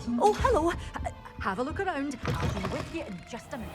Oh, hello. Have a look around. I'll be with you in just a minute.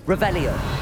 Revelio.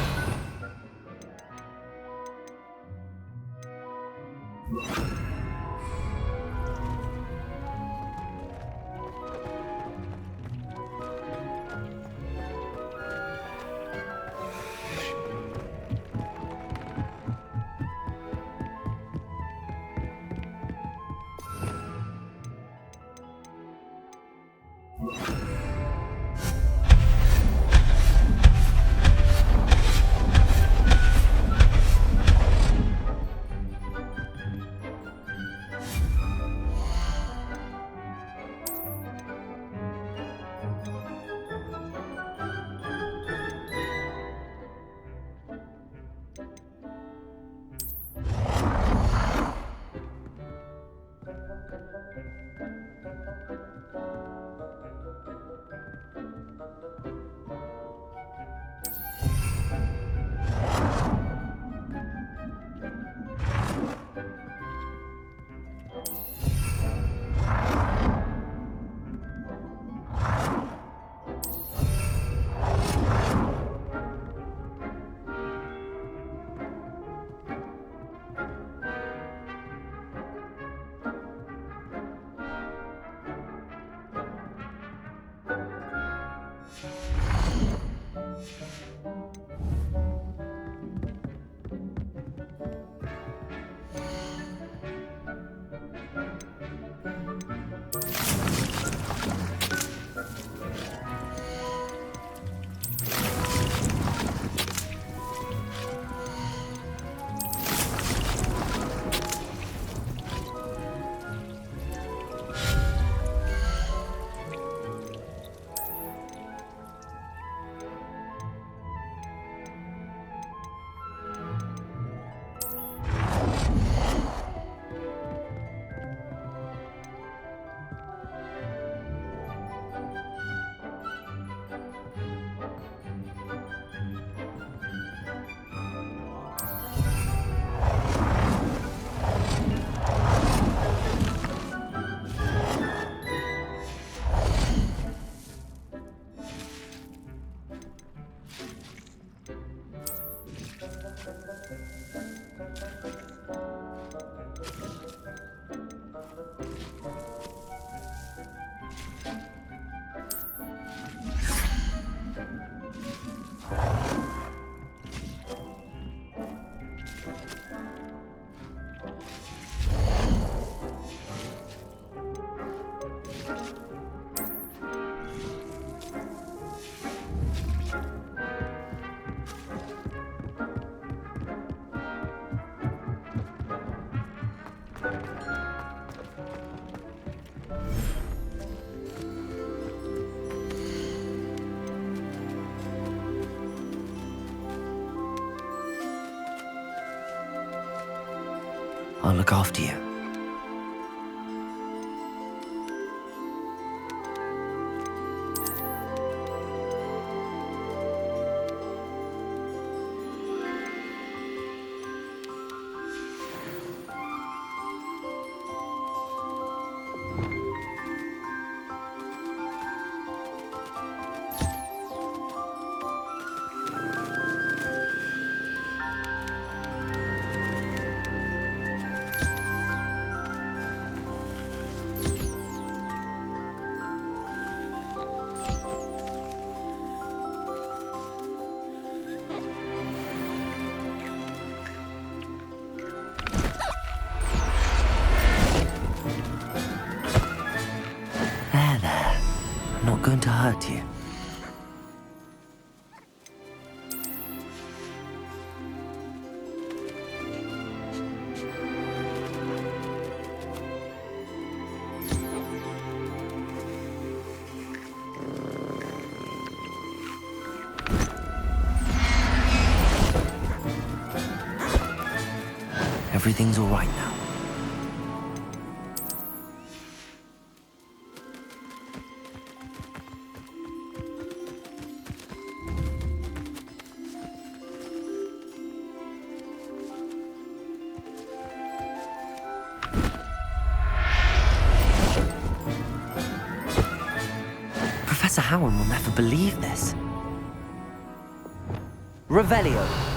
I'll look after you. Not going to hurt you. Everything's all right now. Professor Howard will never believe this. Revelio.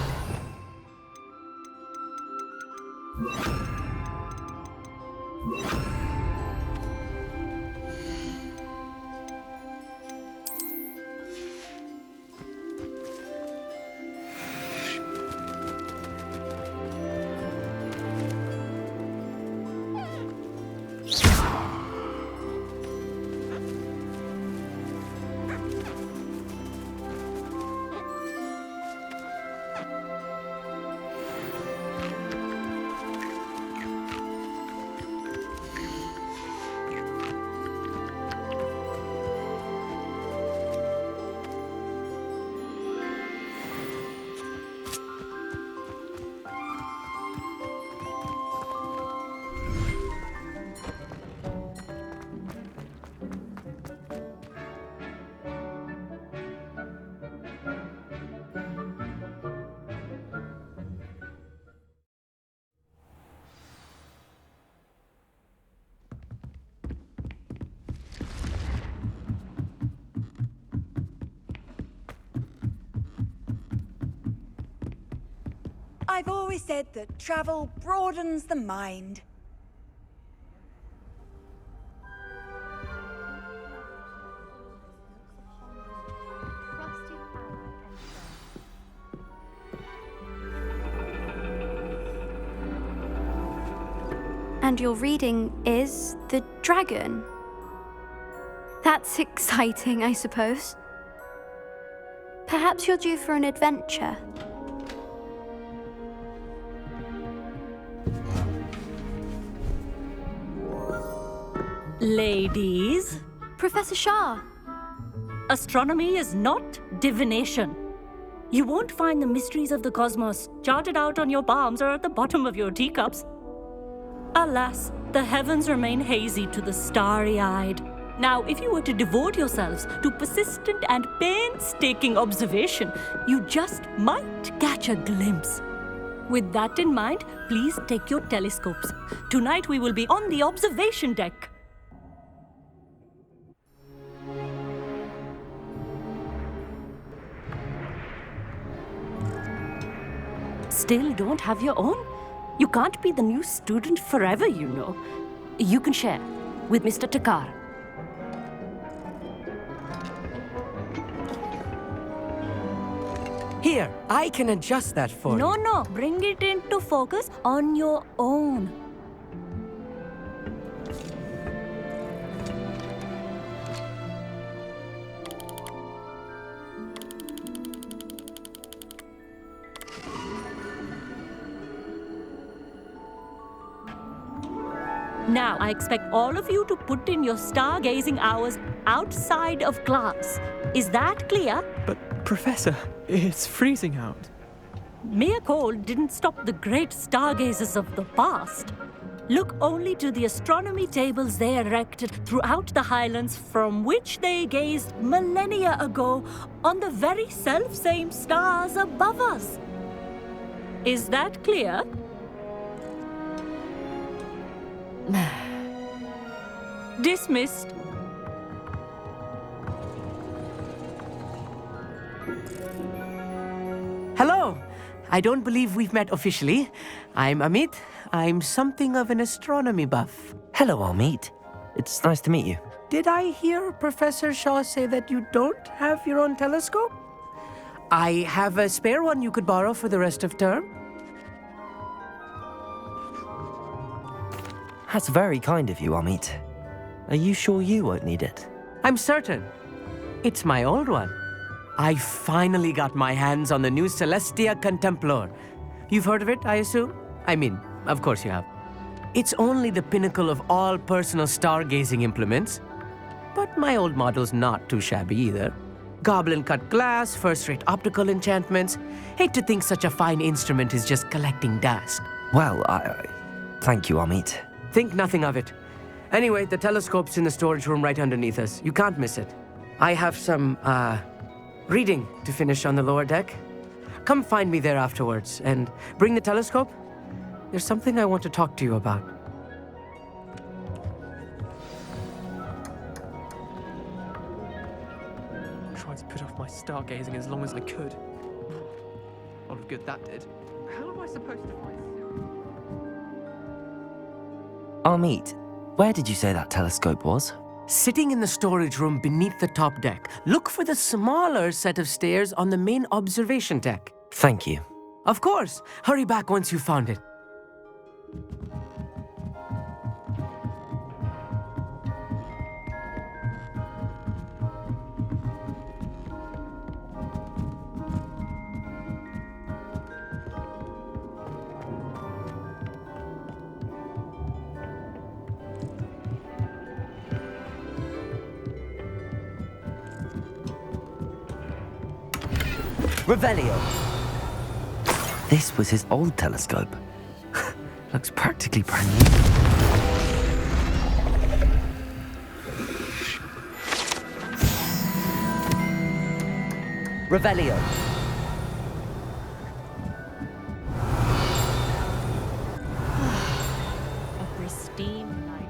I've always said that travel broadens the mind. And your reading is the dragon. That's exciting, I suppose. Perhaps you're due for an adventure. Ladies, Professor Shah. astronomy is not divination. You won't find the mysteries of the cosmos charted out on your palms or at the bottom of your teacups. Alas, the heavens remain hazy to the starry-eyed. Now, if you were to devote yourselves to persistent and painstaking observation, you just might catch a glimpse. With that in mind, please take your telescopes. Tonight we will be on the observation deck. Still don't have your own? You can't be the new student forever, you know. You can share with Mr. Takar. Here, I can adjust that for you. No, bring it into focus on your own. Now, I expect all of you to put in your stargazing hours outside of class. Is that clear? But, Professor, it's freezing out. mere cold didn't stop the great stargazers of the past. Look only to the astronomy tables they erected throughout the Highlands from which they gazed millennia ago on the very self-same stars above us. Is that clear? Dismissed. Hello. I don't believe we've met officially. I'm Amit. I'm something of an astronomy buff. Hello, Amit. It's nice to meet you. Did I hear Professor Shaw say that you don't have your own telescope? I have a spare one you could borrow for the rest of term. That's very kind of you, Amit. Are you sure you won't need it? I'm certain. It's my old one. I finally got my hands on the new Celestia Contemplar. You've heard of it, I assume? I mean, of course you have. It's only the pinnacle of all personal stargazing implements. But my old model's not too shabby either. Goblin-cut glass, first-rate optical enchantments. Hate to think such a fine instrument is just collecting dust. Well, thank you, Amit. Think nothing of it. Anyway, the telescope's in the storage room right underneath us. You can't miss it. I have some, reading to finish on the lower deck. Come find me there afterwards, and bring the telescope. There's something I want to talk to you about. Tried to put off my stargazing as long as I could. A lot of good that did. How am I supposed to find Amit, where did you say that telescope was? Sitting in the storage room beneath the top deck. Look for the smaller set of stairs on the main observation deck. Thank you. Of course. Hurry back once you've found it. Revelio! This was his old telescope. Looks practically brand new. Revelio! A pristine night.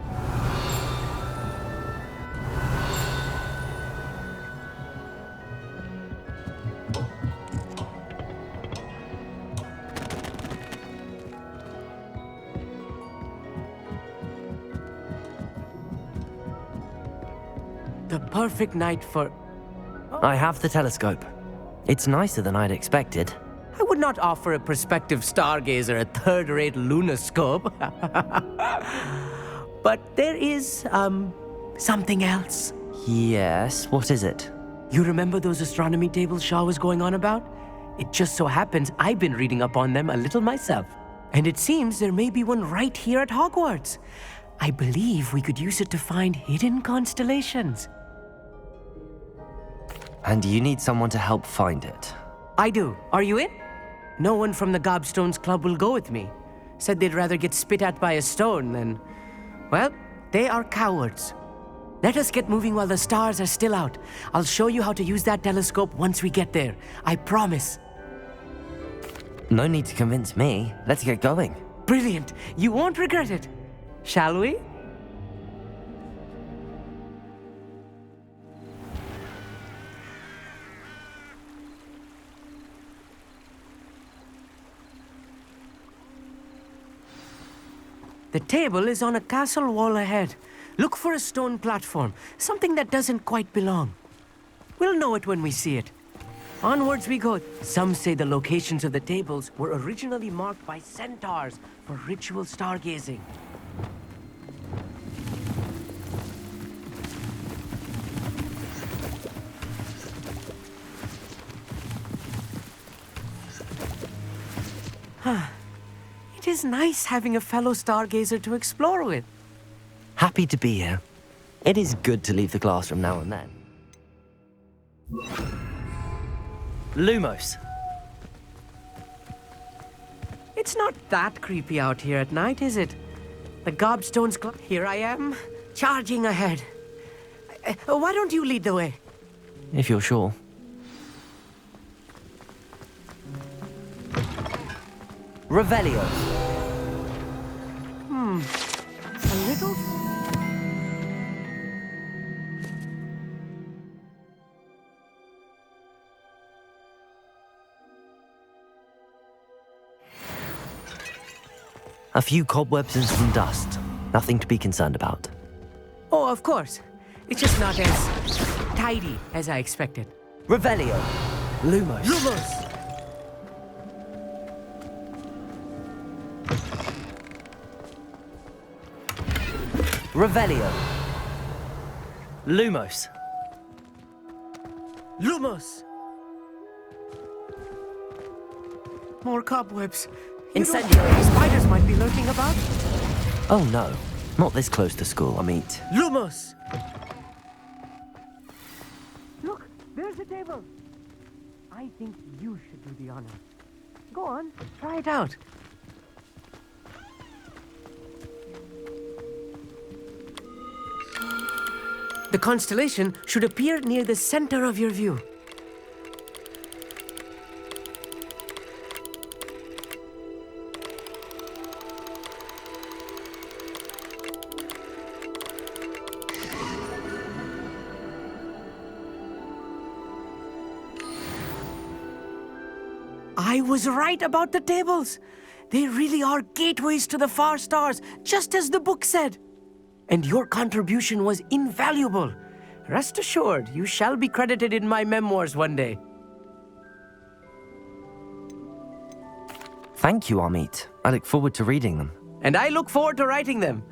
The perfect night for... I have the telescope. It's nicer than I'd expected. I would not offer a prospective stargazer a third-rate lunoscope. But there is, something else. Yes, what is it? You remember those astronomy tables Shaw was going on about? It just so happens I've been reading up on them a little myself. And it seems there may be one right here at Hogwarts. I believe we could use it to find hidden constellations. And you need someone to help find it. I do. Are you in? No one from the Gobstones Club will go with me. Said they'd rather get spit at by a stone than... Well, they are cowards. Let us get moving while the stars are still out. I'll show you how to use that telescope once we get there. I promise. No need to convince me. Let's get going. Brilliant. You won't regret it. Shall we? The table is on a castle wall ahead. Look for a stone platform, something that doesn't quite belong. We'll know it when we see it. Onwards we go. Some say the locations of the tables were originally marked by centaurs for ritual stargazing. It is nice having a fellow stargazer to explore with. Happy to be here. It is good to leave the classroom now and then. Lumos. It's not that creepy out here at night, is it? The Gobstones Club. Here I am, charging ahead. Why don't you lead the way? If you're sure. Revelio. A little. A few cobwebs and some dust. Nothing to be concerned about. Oh, of course. It's just not as tidy as I expected. Revelio. Lumos. Lumos! Revelio. Lumos. Lumos! More cobwebs. You know, Incendio. spiders might be lurking about. Oh no, not this close to school, Amit. Lumos! Look, there's a table. I think you should do the honor. Go on, try it out. The constellation should appear near the center of your view. I was right about the tables. They really are gateways to the far stars, just as the book said. And your contribution was invaluable. Rest assured, you shall be credited in my memoirs one day. Thank you, Amit. I look forward to reading them. And I look forward to writing them.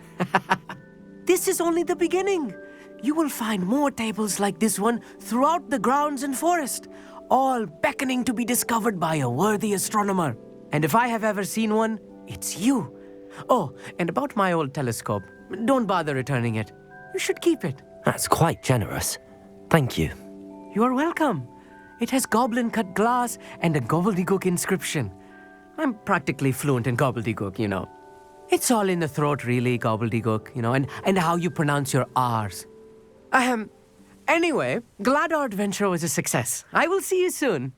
This is only the beginning. You will find more tables like this one throughout the grounds and forest, all beckoning to be discovered by a worthy astronomer. And if I have ever seen one, it's you. Oh, and about my old telescope, don't bother returning it. You should keep it. That's quite generous. Thank you. You are welcome. It has goblin-cut glass and a gobbledygook inscription. I'm practically fluent in gobbledygook, you know. It's all in the throat, really, gobbledygook, you know, and how you pronounce your R's. Anyway, glad our adventure was a success. I will see you soon.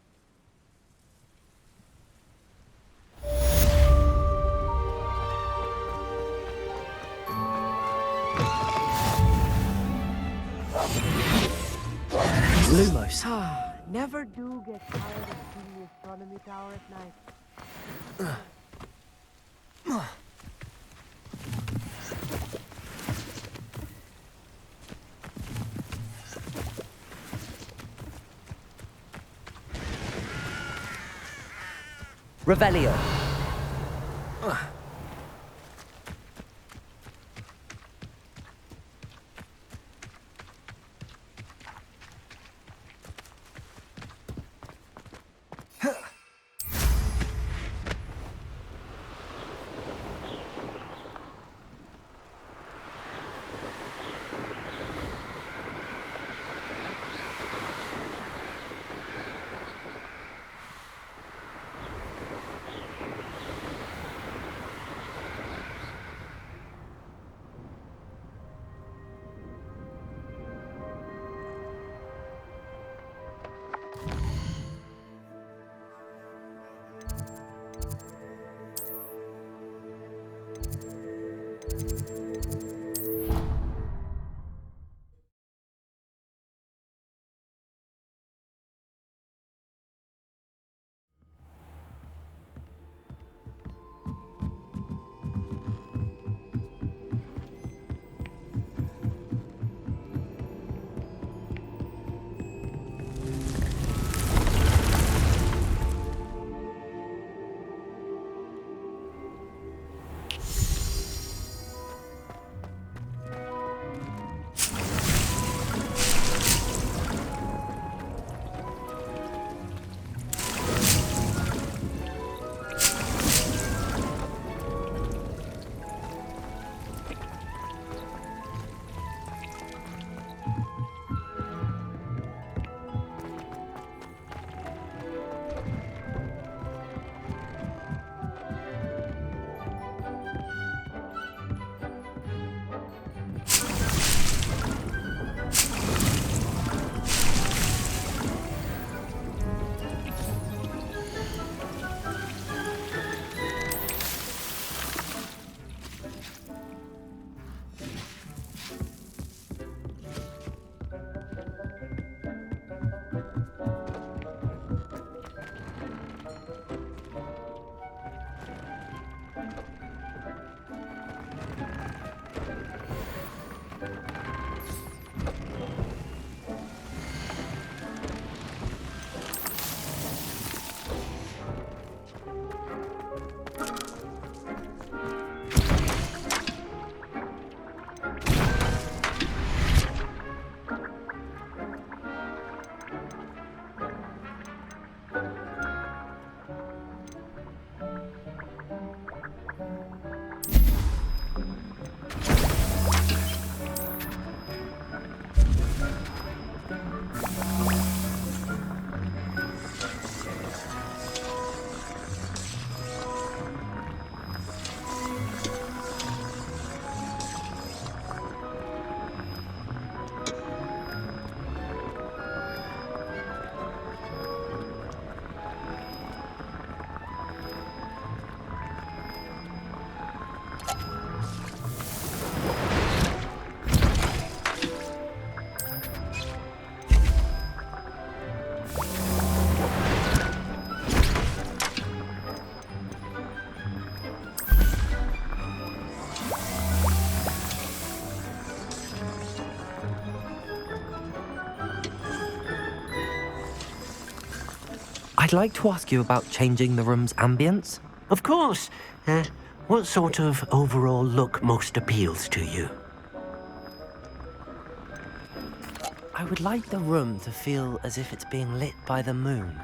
Lumos. Never do get tired of seeing the astronomy tower at night. Revelio. I'd like to ask you about changing the room's ambience. Of course. What sort of overall look most appeals to you? I would like the room to feel as if it's being lit by the moon.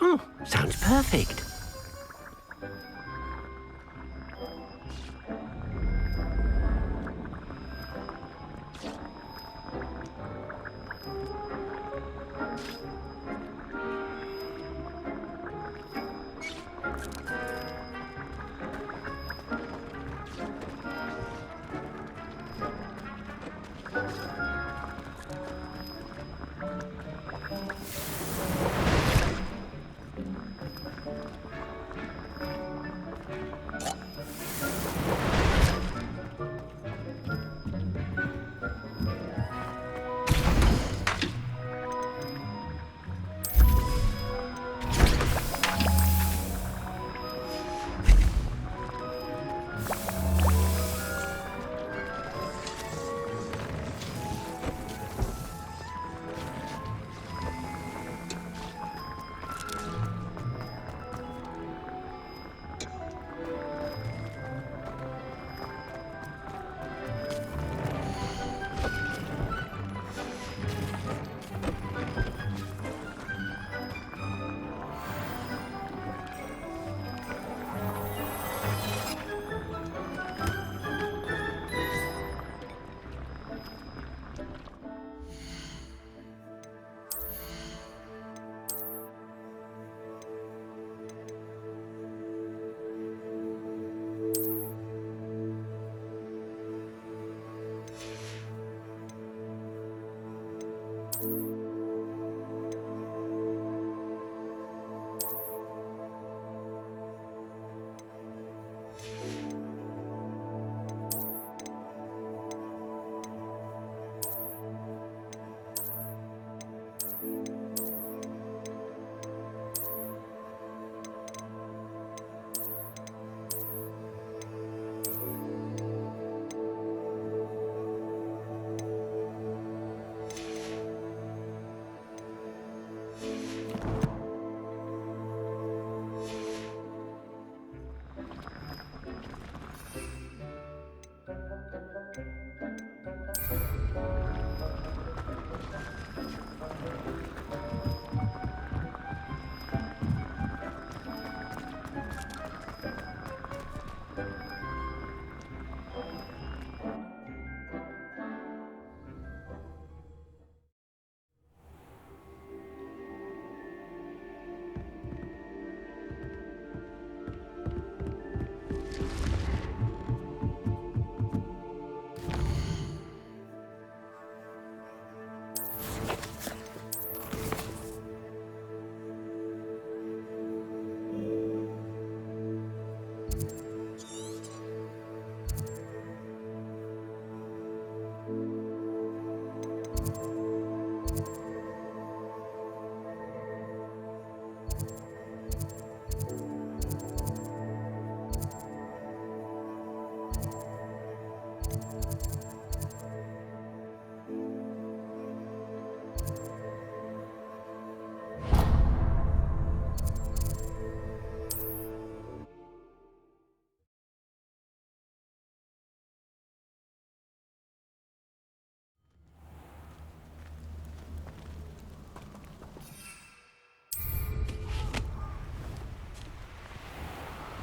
Oh, sounds perfect.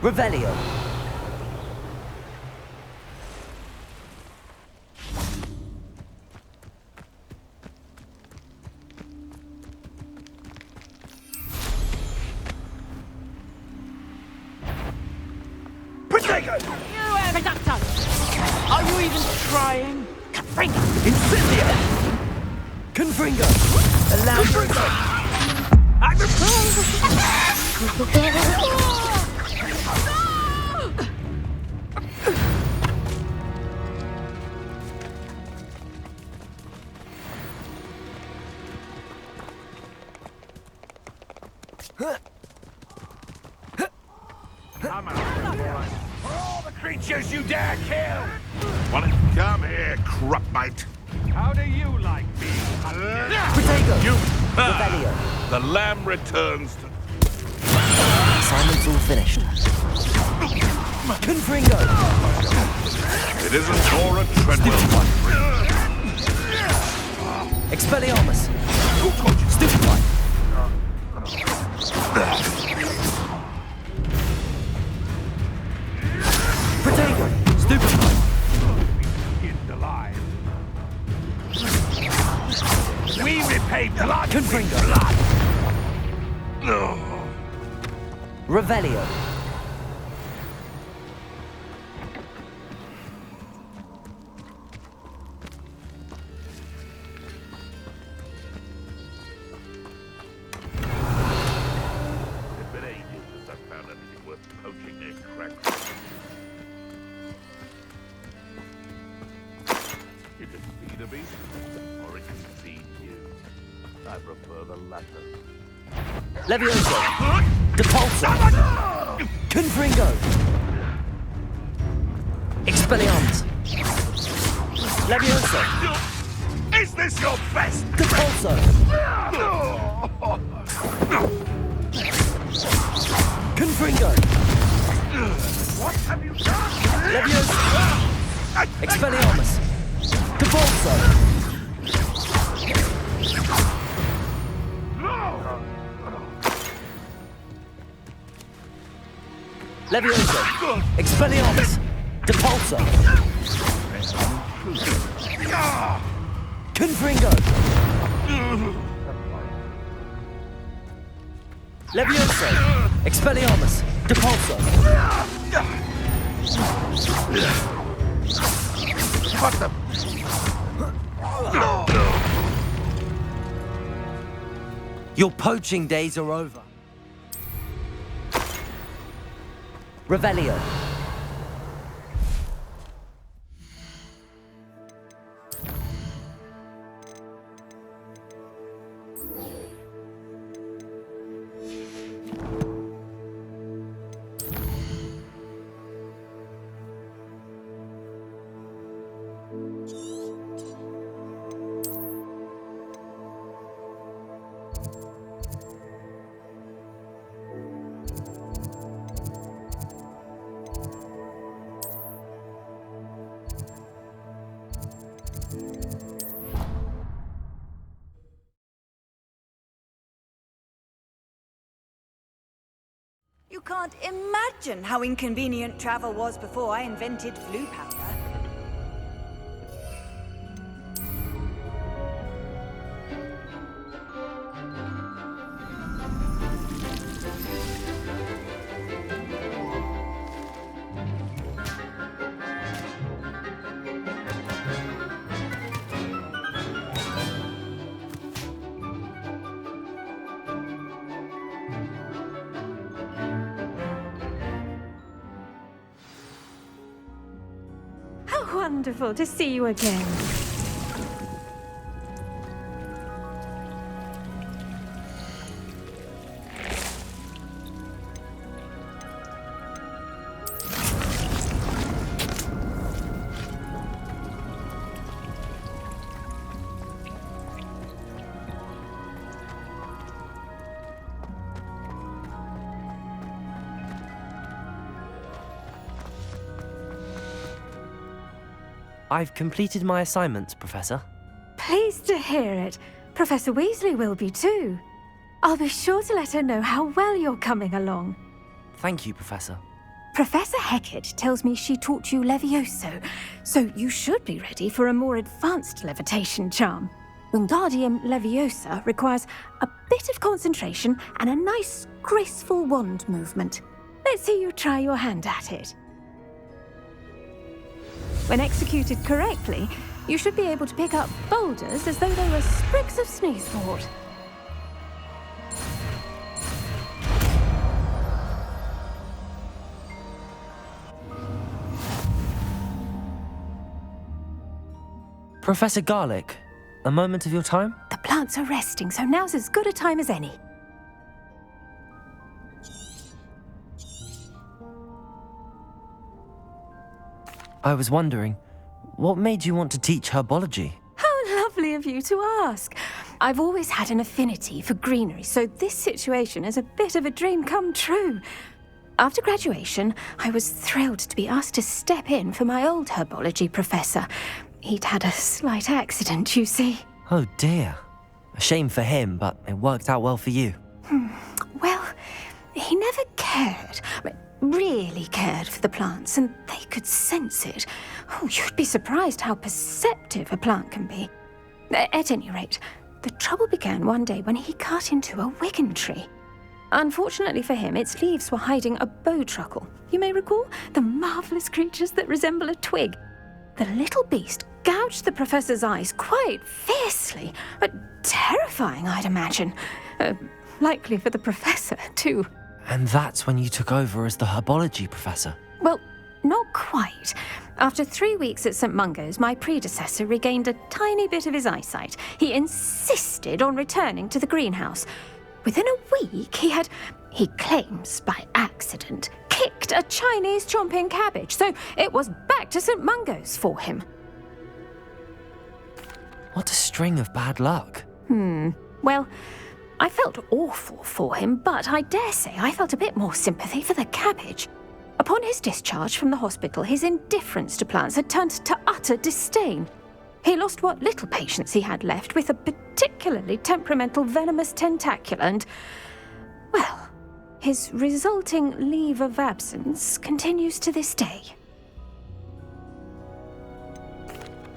Revelio. You reductor! Are you even trying? Confringo! Incendia! Confringo! Alambra! Come out, boy. For all the creatures you dare kill! Well, then come here, crupmite. How do you like being hunted? Protego! You Revelio. The lamb returns to... Assignment's all finished. Confringo. It isn't Dora Treadwell. Expelliarmus. Stupefy. Protego. Stupefy. Skinned alive. We repay blood Confringo. with blood. Revelio. It's been ages since I've found anything worth poaching their crack. You can feed a beast, or it can feed you. I prefer the latter. Levioso. Depulso. Confringo. Expelliarmus. Levioso. Is this your best? Depulso. Confringo. What have you done? Levioso. Expelliarmus. Depulso. Levioso. Expelliarmus. Depulso. Confringo. Levioso. Expelliarmus. Depulso. What the? Your poaching days are over. Revelio. You can't imagine how inconvenient travel was before I invented flu powder. Wonderful to see you again. I've completed my assignments, Professor. Pleased to hear it. Professor Weasley will be too. I'll be sure to let her know how well you're coming along. Thank you, Professor. Professor Hecat tells me she taught you Levioso, so you should be ready for a more advanced levitation charm. Wingardium Leviosa requires a bit of concentration and a nice, graceful wand movement. Let's see you try your hand at it. When executed correctly, you should be able to pick up boulders as though they were sprigs of sneezewort. Professor Garlick, a moment of your time? The plants are resting, so now's as good a time as any. I was wondering, what made you want to teach herbology? How lovely of you to ask. I've always had an affinity for greenery, so this situation is a bit of a dream come true. After graduation, I was thrilled to be asked to step in for my old herbology professor. He'd had a slight accident, you see. Oh dear. A shame for him, but it worked out well for you. Well, he never cared, really cared for the plants, and they could sense it. Oh, you'd be surprised how perceptive a plant can be. At any rate, the trouble began one day when he cut into a wigan tree. Unfortunately for him, its leaves were hiding a bowtruckle. You may recall the marvellous creatures that resemble a twig. The little beast gouged the professor's eyes quite fiercely, but terrifying, I'd imagine. Likely for the professor, too. And that's when you took over as the herbology professor? Well, not quite. After 3 weeks at St. Mungo's, my predecessor regained a tiny bit of his eyesight. He insisted on returning to the greenhouse. Within a week, he claims by accident, kicked a Chinese chomping cabbage, so it was back to St. Mungo's for him. What a string of bad luck. Well, I felt awful for him, but I dare say I felt a bit more sympathy for the cabbage. Upon his discharge from the hospital, his indifference to plants had turned to utter disdain. He lost what little patience he had left with a particularly temperamental venomous tentacula and, well, his resulting leave of absence continues to this day.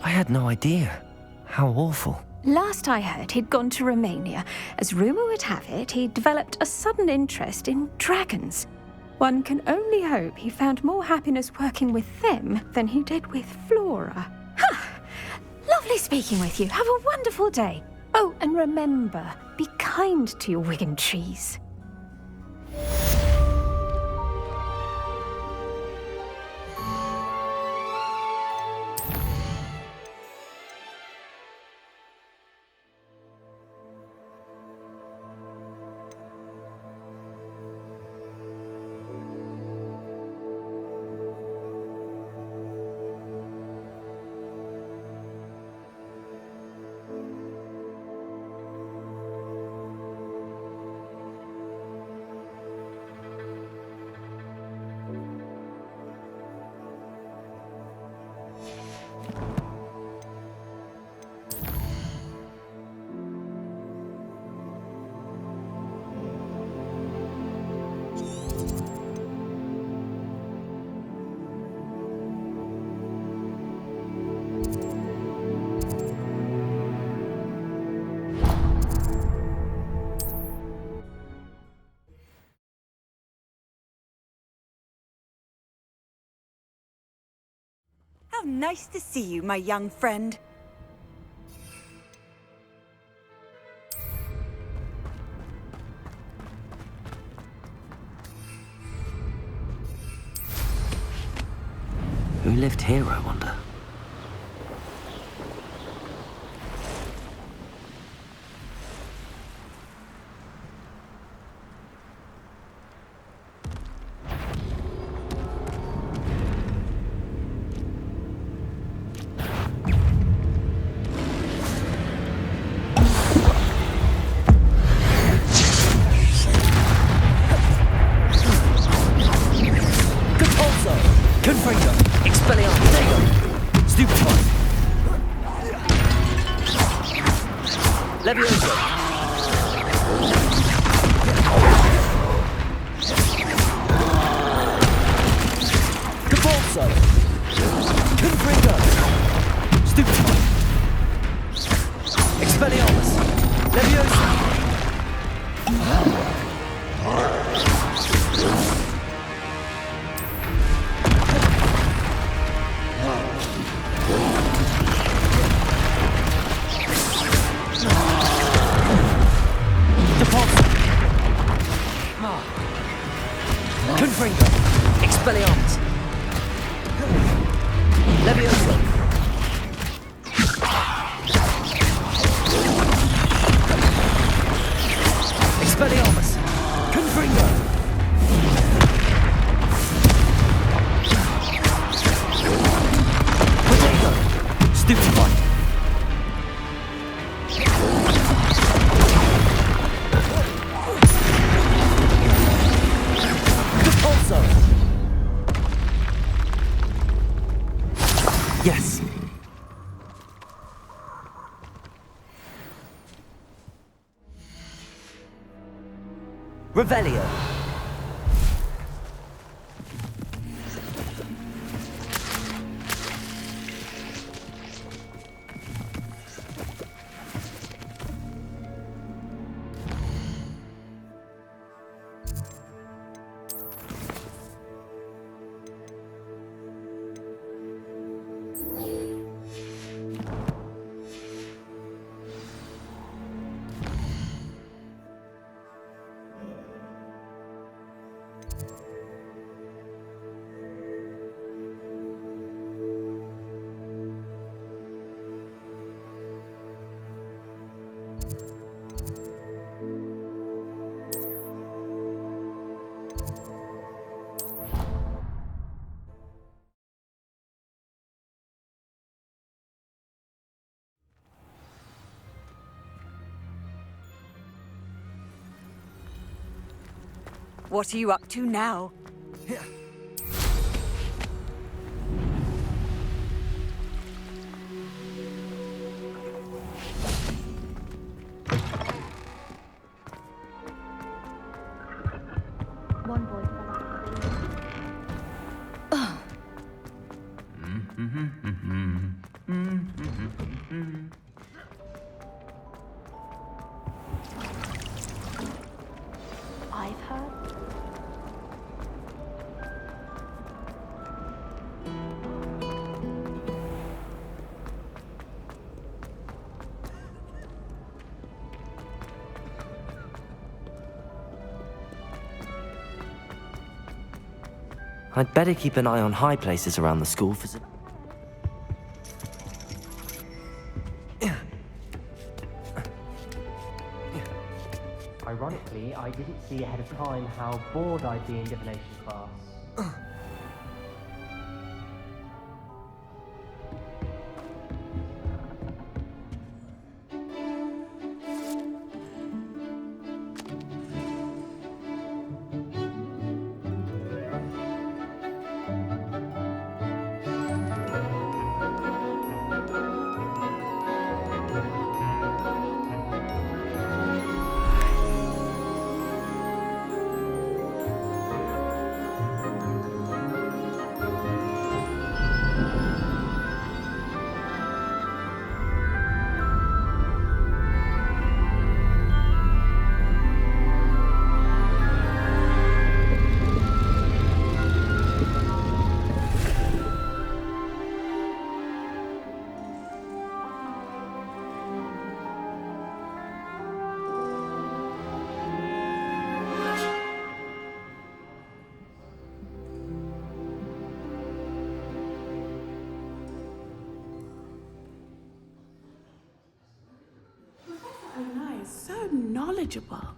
I had no idea. How awful. Last I heard, he'd gone to Romania. As rumour would have it, he'd developed a sudden interest in dragons. One can only hope he found more happiness working with them than he did with Flora. Lovely speaking with you. Have a wonderful day. Oh, and remember, be kind to your wigan trees. How nice to see you, my young friend. Who lived here, I wonder? Expelliarmus! Revelio. What are you up to now? One boy fell out of the balloon. I've heard. I'd better keep an eye on high places around the school for... Ironically, I didn't see ahead of time how bored I'd be in divination class. So knowledgeable.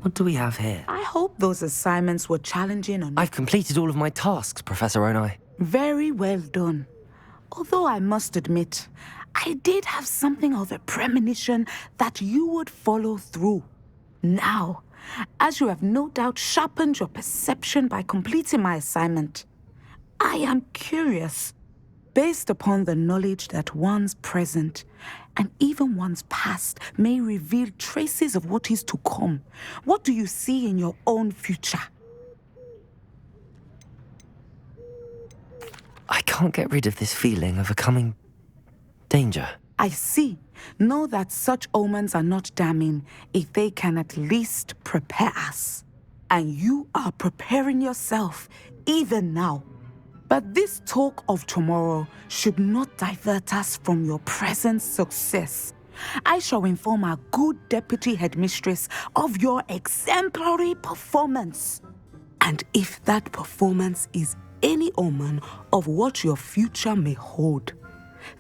What do we have here? I hope those assignments were challenging or not. I've completed all of my tasks, Professor Onai. Very well done. Although I must admit, I did have something of a premonition that you would follow through. Now, as you have no doubt sharpened your perception by completing my assignment, I am curious, based upon the knowledge that one's present and even one's past may reveal traces of what is to come. What do you see in your own future? I can't get rid of this feeling of a coming danger. I see. Know that such omens are not damning if they can at least prepare us. And you are preparing yourself even now. But this talk of tomorrow should not divert us from your present success. I shall inform our good deputy headmistress of your exemplary performance. And if that performance is any omen of what your future may hold,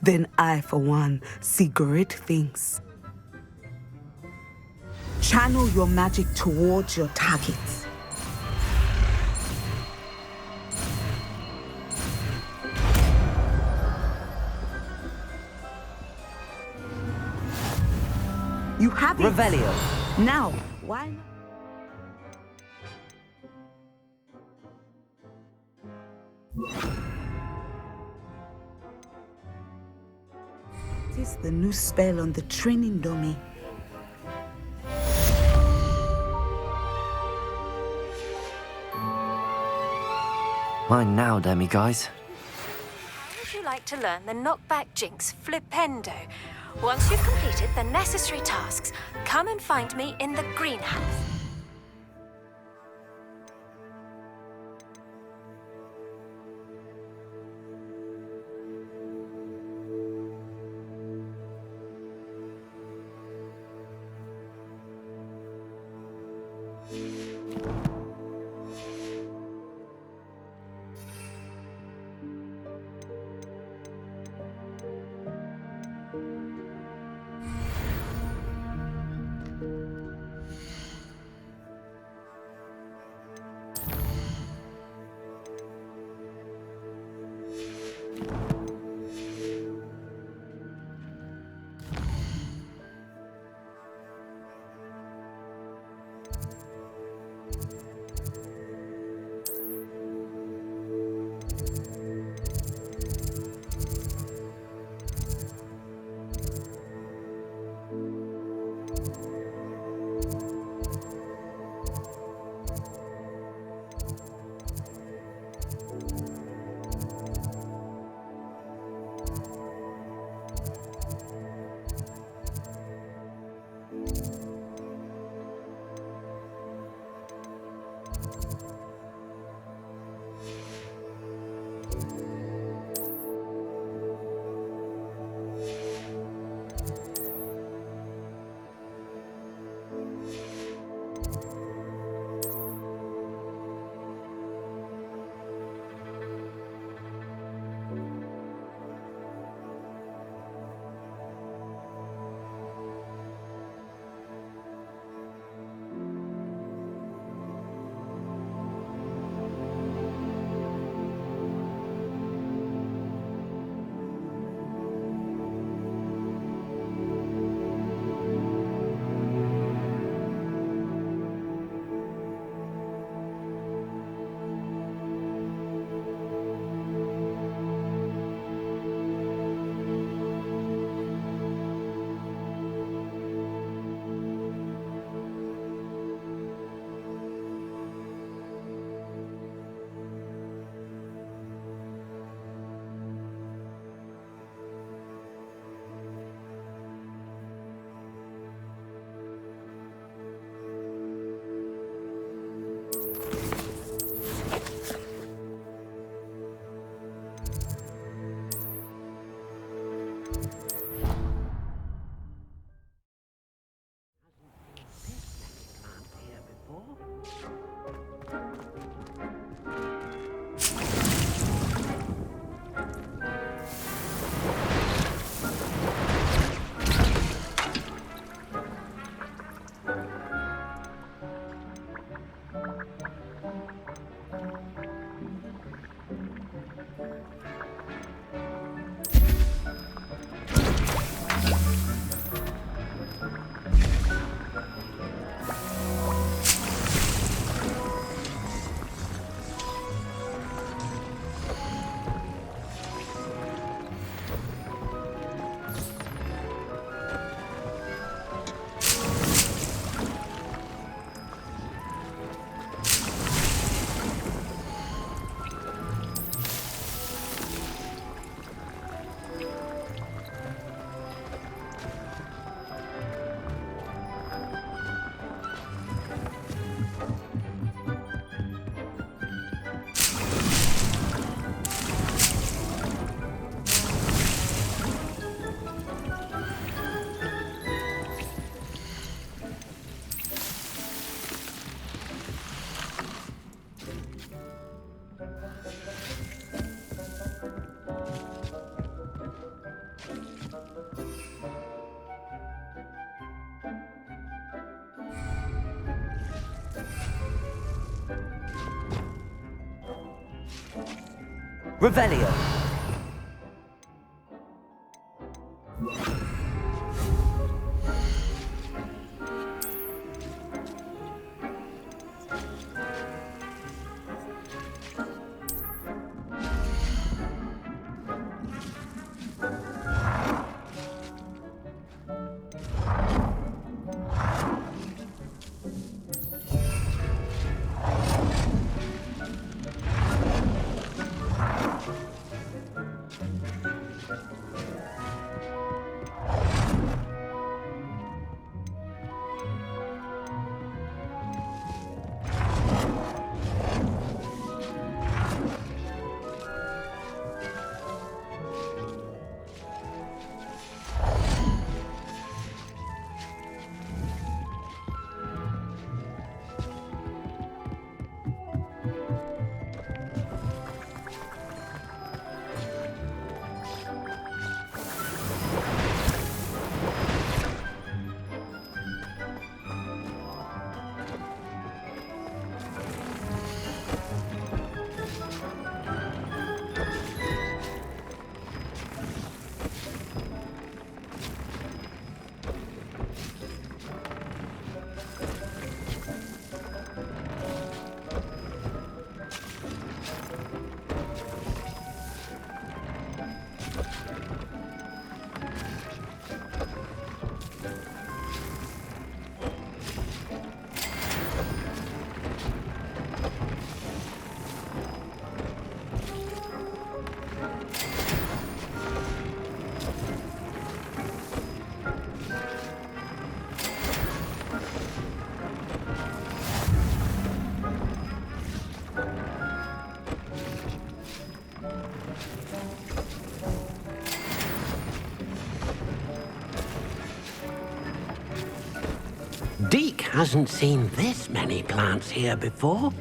then I, for one, see great things. Channel your magic towards your targets. You have it. Revelio. Now, why not? This is the new spell on the training dummy. Mine now, Demi, guys. How would you like to learn the knockback jinx flipendo? Once you've completed the necessary tasks, come and find me in the greenhouse. Revelio. hasn't seen this many plants here before.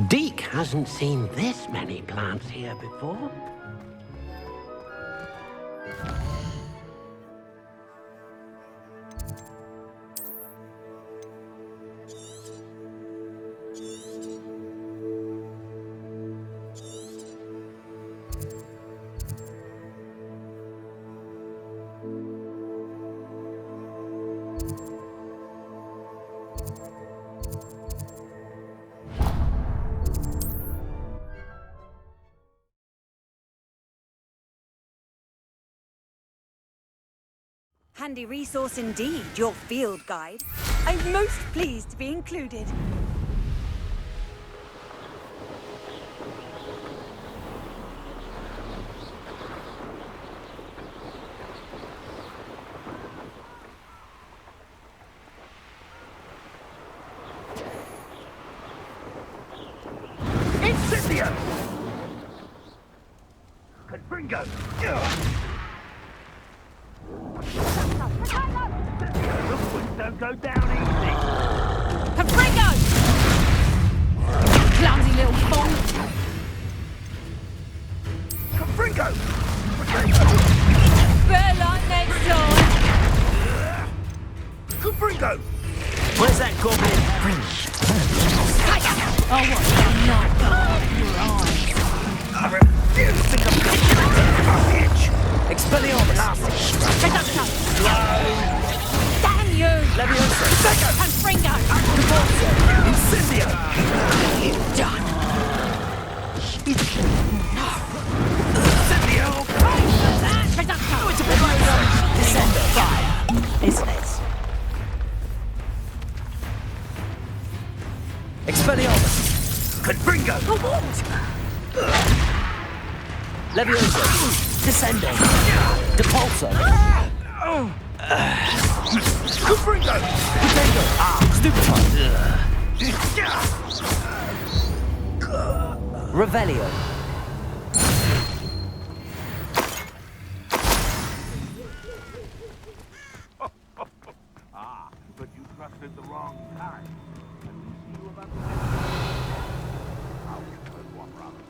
Deke hasn't seen this many plants here before. Handy resource indeed, your field guide. I'm most pleased to be included. Incendio! Confringo! Don't go down easy. Confringo! Clumsy little fool! Confringo! Better like next time! Confringo! Where's that goblin? Oh, what? Not your eyes. I refuse to come bitch! Expelliarmus! Damn you! Leviosa! Confringo! Incendio! You done! Incendio! It's a bit like Descender! Fire! Isn't it? Expelliarmus! Confringo! Leviosa! Descender! Depulso! Confringo! Potato! Stupefy! Revelio! But you trusted the wrong kind. And we see you about I'll give her one rather.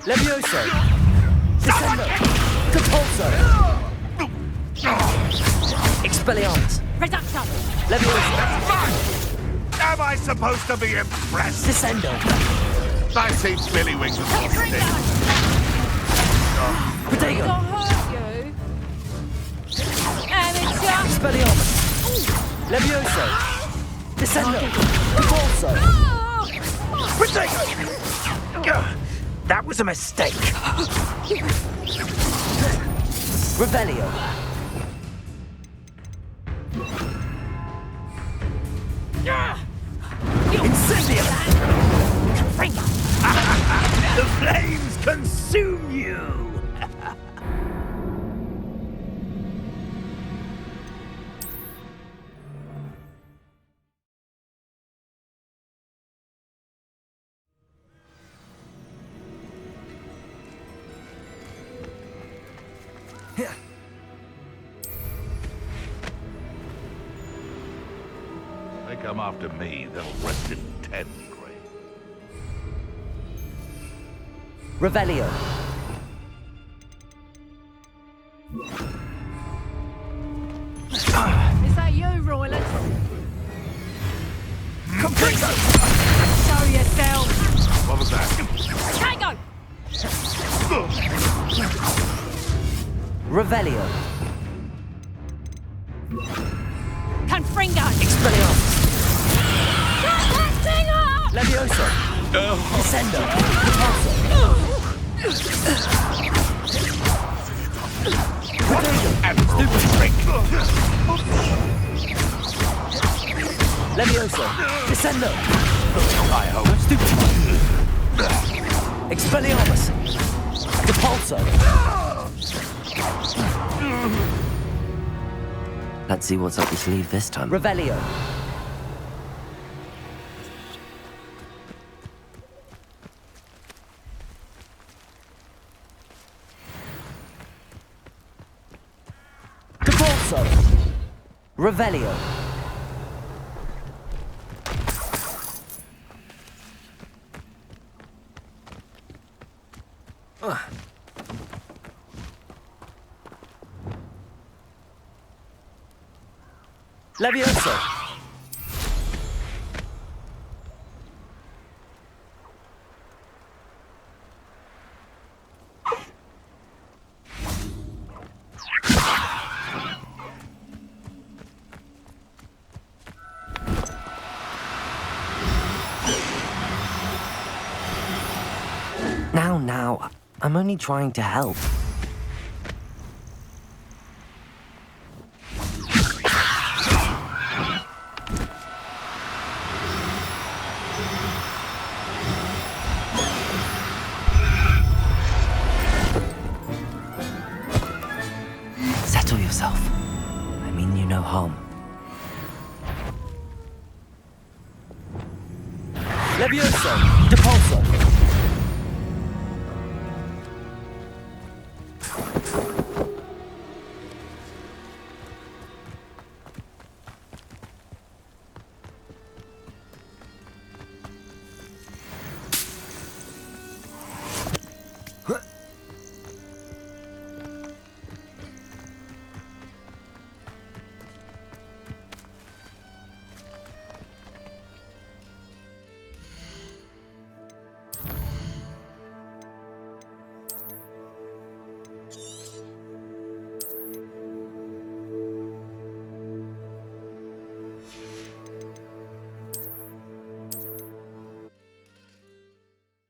Levioso! Descendo! Compulso! Expelliarmus! Reduction! Levioso! Am I supposed to be impressed? Descendo! I see Billywings was lost Protego! Expelliarmus! Levioso! Descendo! Compulso! Protego! That was a mistake! Revelio! Incendio! The flames consume you! They come after me, they'll rest in 10 graves. Revelio! Is that you, Royland? Completo! Show yourself! What was that? Tango! Revelio! Confringo! Expelliarmus! Get that thing up! Levioso! Descendo! And stupid trick! Levioso! Descendo! I hope. Stupid! Expelliarmus! Depulso! Let's see what's up your sleeve this time. Revelio! Depulso! Revelio! Levioso! Now, I'm only trying to help. Settle yourself. I mean you no harm. Levioso! Depulso!